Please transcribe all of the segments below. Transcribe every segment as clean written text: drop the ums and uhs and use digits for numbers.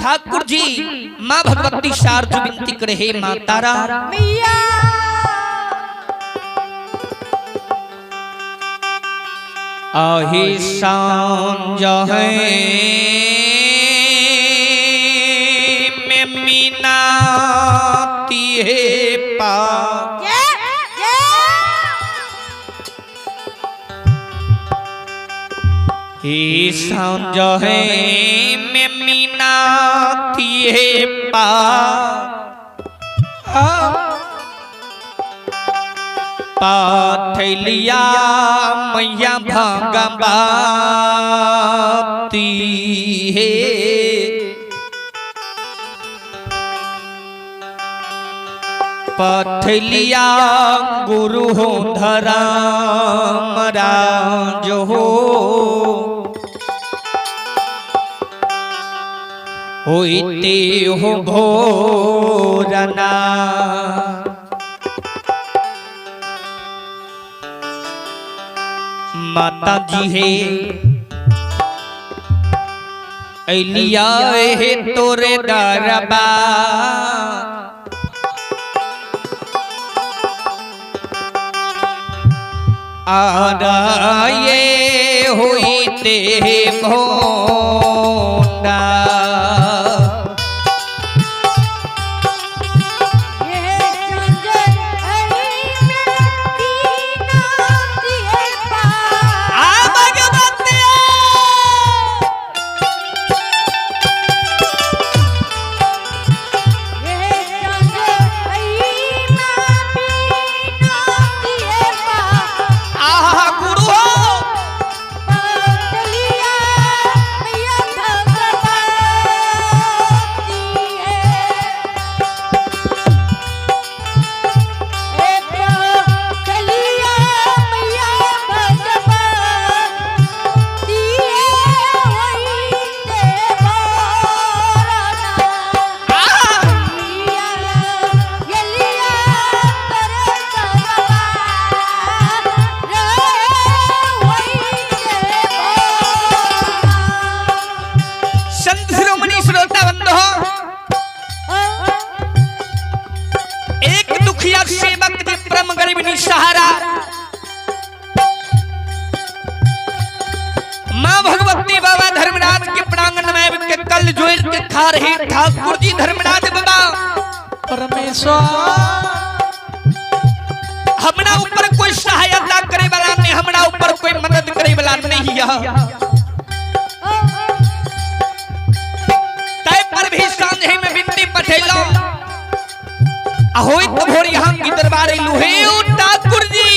ठाकुर जी माँ भगवती शारदा विनती करे हे माँ तारा मैया आही सांझ है में मीनाती है पा ही सांझ है में मीनाती है पा पाथलिया मैया भगवती है पथलिया गुरु हो धर्म राज हो होते हो भोरना माता जी है अलिया है तोरे दरबा आराये हुई ते भोंडा सहारा माँ भगवती बाबा धर्मराज के प्रांगण में के कल जोड़ के खा रहे ठाकुर जी धर्मराज बाबा परमेश्वर हमरा ऊपर कोई सहायता करे वाला नहीं, हमरा ऊपर कोई मदद करे वाला नहीं है। तय पर भी सांझे में विनती पठेलो होइत भोर यहाँ की दरबार लुहे ठाकुर जी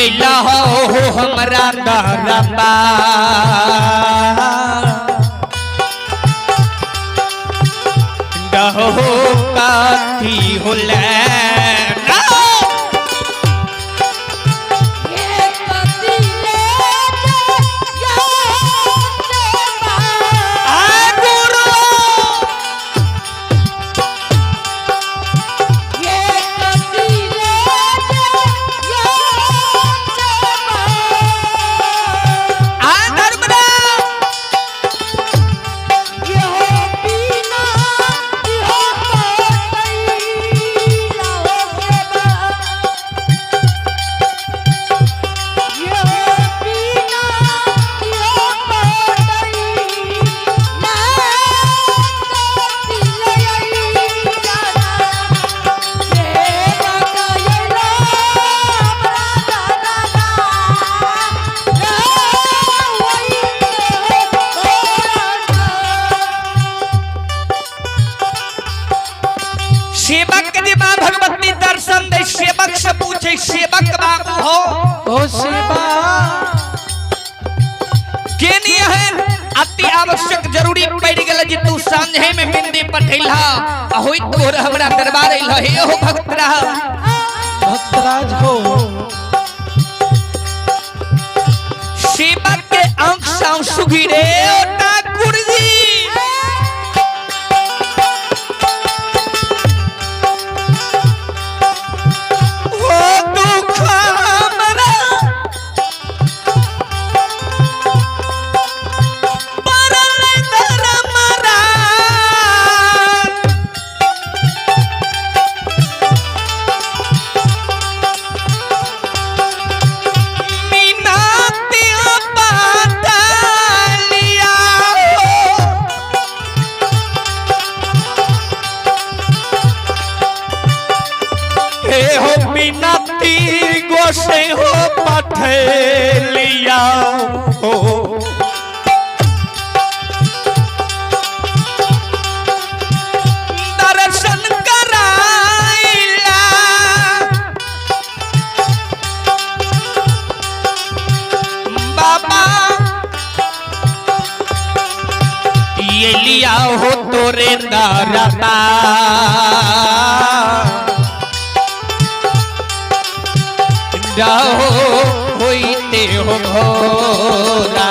ये लहो हमरा दरबा डहो काथी होले सेवक के मां भगवती दर्शन दे सेवक से पूछे सेवक बाबू हो ओ सेवा के नहीं है अति आवश्यक जरूरी पड़ गेल जे तू सांझे में बिंदी पठैला होई तोर हमरा दरबार अइल हे हो भक्तराज हो सेवक के आंख से सुगिरे ओ ठाकुर जी से हो पठलिया हो दर्शन कराइला बाबा ये लिया हो तोरे दरबा जाओ होइते हो भोरा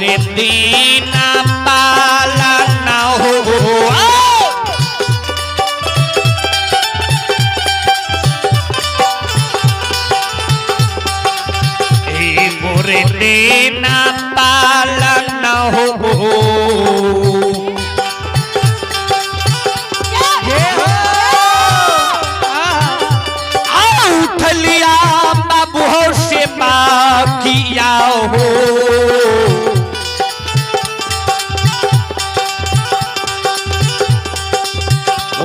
मोरे दीना पालन हो मोरे दीना पालन हो उठलिया बाबू से बाकिया हो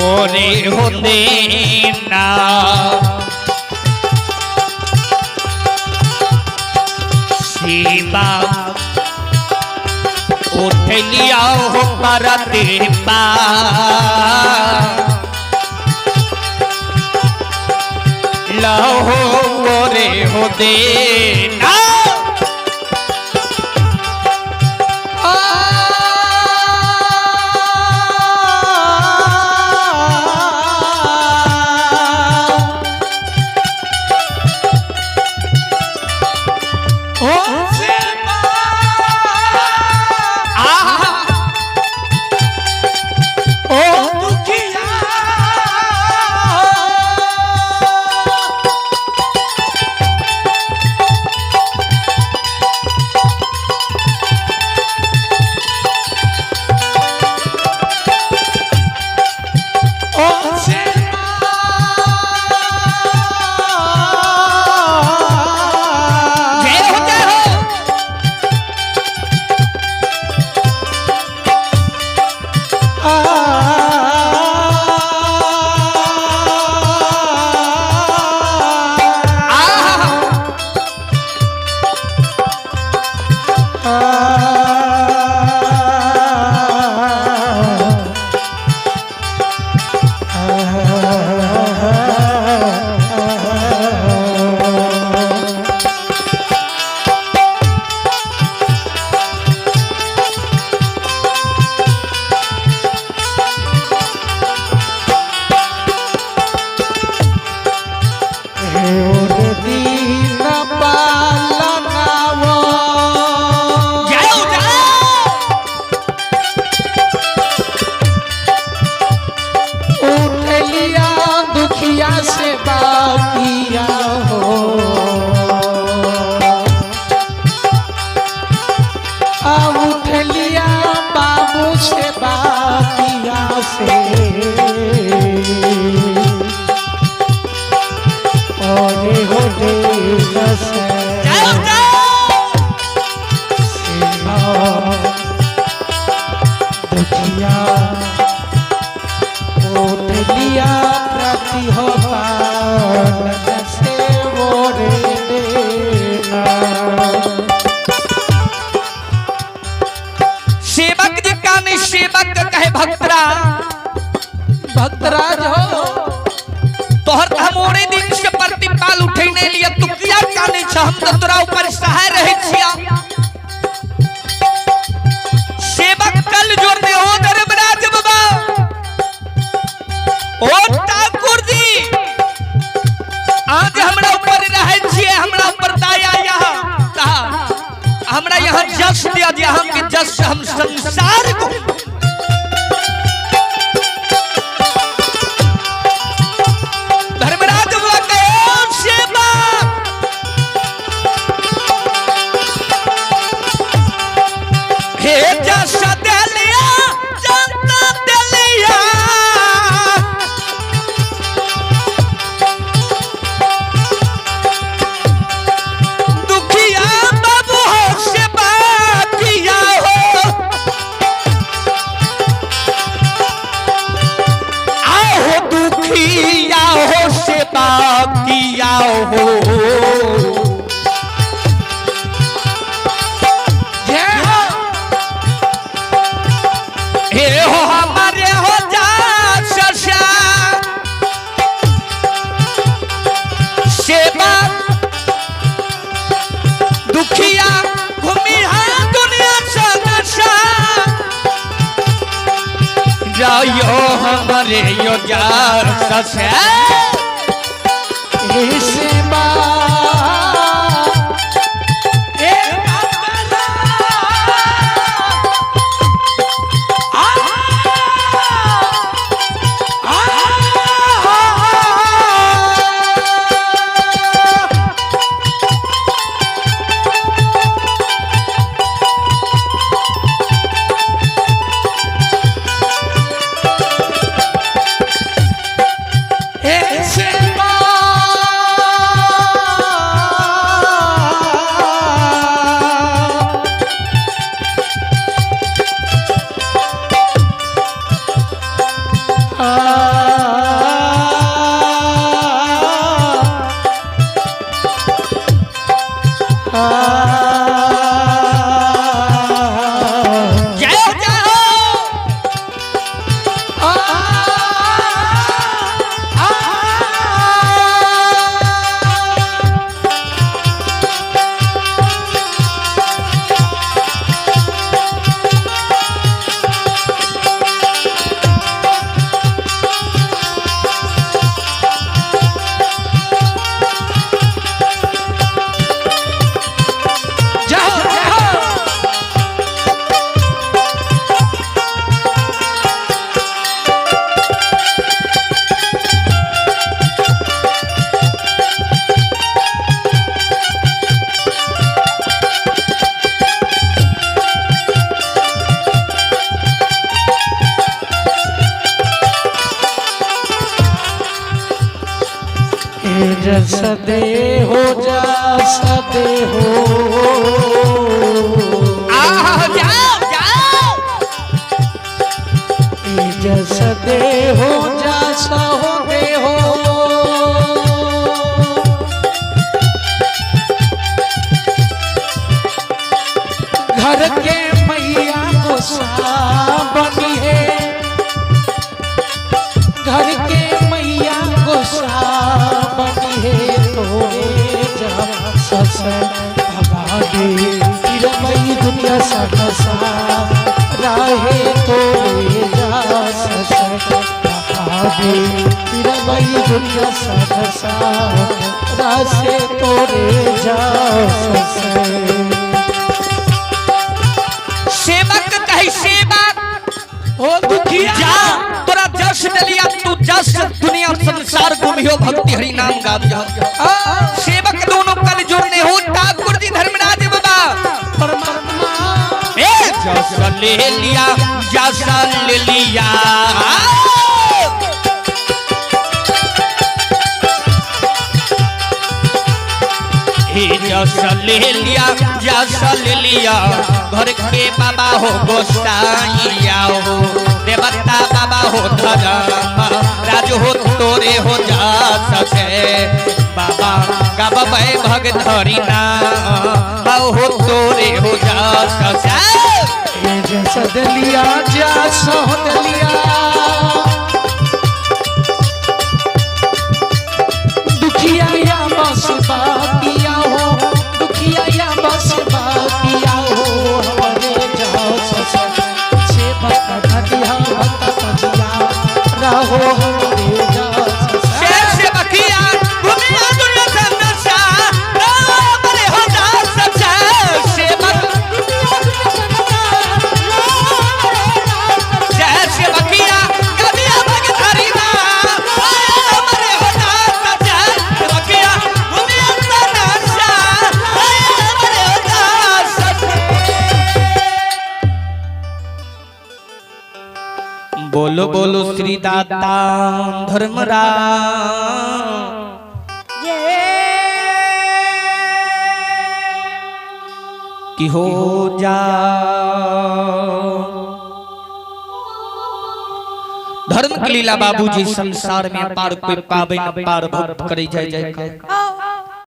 ओरे हो देना शिवा उठलिया हो पर देवा लहो रे हो देना भक्तराज हो तोहर हमोरे दिन से प्रतिपाल उठैने लिए तू किया काने छ हम त तोरा ऊपर सहाय रहै छिया सेवक कल जोर दे हो धर्मराज बाबा ओ ठाकुर जी आज हमरा ऊपर रहै छिए हमरा ऊपर दया यहाँ कहा हमरा यहाँ जस दिया जे हम के जस हम संसार को हो हे हो हमारे हो जा ससा सेवा दुखिया घूमी है दुनिया ससा जायो हमारे यो जा ससा जाओ जाओ सदे हो जा सदे हो जाओ जाओ सदे हो जा सदे हो घर के मैया गोसा बनी है घर के मैया गोसा सस भगा दे तिरमई दुनिया ससा राहे तोरे जा सस भगा दे तिरमई दुनिया ससा रासे तोरे जा सस सेवक कही सेवक ओ दुखिया जा तोरा जस डलिया तू जस दुनिया संसार घूमियो भक्ति हरि नाम गावियो सेवक दोनों कल जुड़ने हो ठाकुर जी धर्मराज बाबा परमात्मा ए जस ले लिया जस ले लिया हे जस ले लिया जस ले लिया घर के बाबा हो गोसाइया हो देवता बाबा हो धर्म राज हो तोरे हो जा सके बाबा गावे भगत हरि नाम हो तोरे हो जा सके जस दलिया जा सह दलिया दुखिया या बस बाकिया हो दुखिया या बस बाकिया हो हमारे जाओ सस से भक्त घटिया भक्त पजिया रहो हमारे जाओ सस से बकिया दुनिया दुनिया संदर्शा बड़े हो जा सच्चा सेवक से बकिया कबिया भगत हरि नाम बड़े हो जा सच्चा बकिया दुनिया संदर्शा बड़े हो जा सच्चा बोलो बोलो श्री दाता धर्मराज कि हो जा धर्म के लीला बाबूजी संसार में पार कोई पावे न पार भक्त करे जय जय